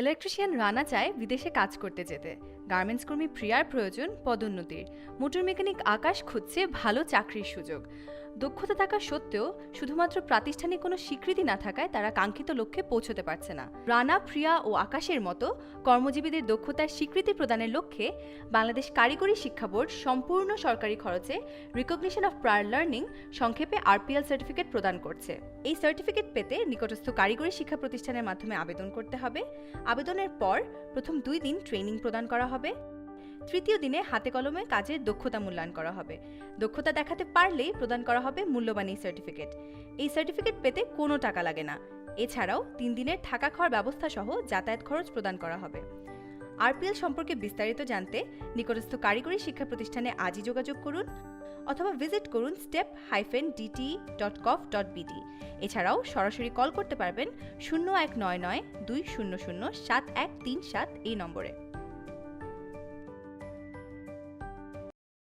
Electrician Rana চায় বিদেশে কাজ করতে যেতে। গার্মেন্টস কর্মী প্রিয়ার প্রয়োজন পদোন্নতির। মোটর মেকানিক আকাশ খুঁজছে ভালো চাকরির সুযোগ। দক্ষতা থাকা সত্ত্বেও শুধুমাত্র প্রাতিষ্ঠানিক কোনো স্বীকৃতি না থাকায় তারা কাঙ্ক্ষিত লক্ষ্যে পৌঁছতে পারছে না। রানা, প্রিয়া ও আকাশের মতো কর্মজীবীদের দক্ষতার স্বীকৃতি প্রদানের লক্ষ্যে বাংলাদেশ কারিগরি শিক্ষা বোর্ড সম্পূর্ণ সরকারি খরচে রিকগনিশন অফ প্রায়র লার্নিং, সংক্ষেপে আরপিএল সার্টিফিকেট প্রদান করছে। এই সার্টিফিকেট পেতে নিকটস্থ কারিগরি শিক্ষা প্রতিষ্ঠানের মাধ্যমে আবেদন করতে হবে। আবেদনের পর প্রথম 2 দিন ট্রেনিং প্রদান করা হবে। তৃতীয় দিনে হাতে কলমে কাজের দক্ষতা মূল্যায়ন করা হবে। দক্ষতা দেখাতে পারলেই প্রদান করা হবে মূল্যবান এই সার্টিফিকেট। এই সার্টিফিকেট পেতে কোনো টাকা লাগে না। এছাড়াও 3 দিনের থাকা খাওয়ার ব্যবস্থা সহ যাতায়াত খরচ প্রদান করা হবে। আরপিএল সম্পর্কে বিস্তারিত জানতে নিকটস্থ কারিগরি শিক্ষা প্রতিষ্ঠানে আজই যোগাযোগ করুন অথবা ভিজিট করুন step-dte.gov.bd। এছাড়াও সরাসরি কল করতে পারবেন 0199 200 7137 এই নম্বরে।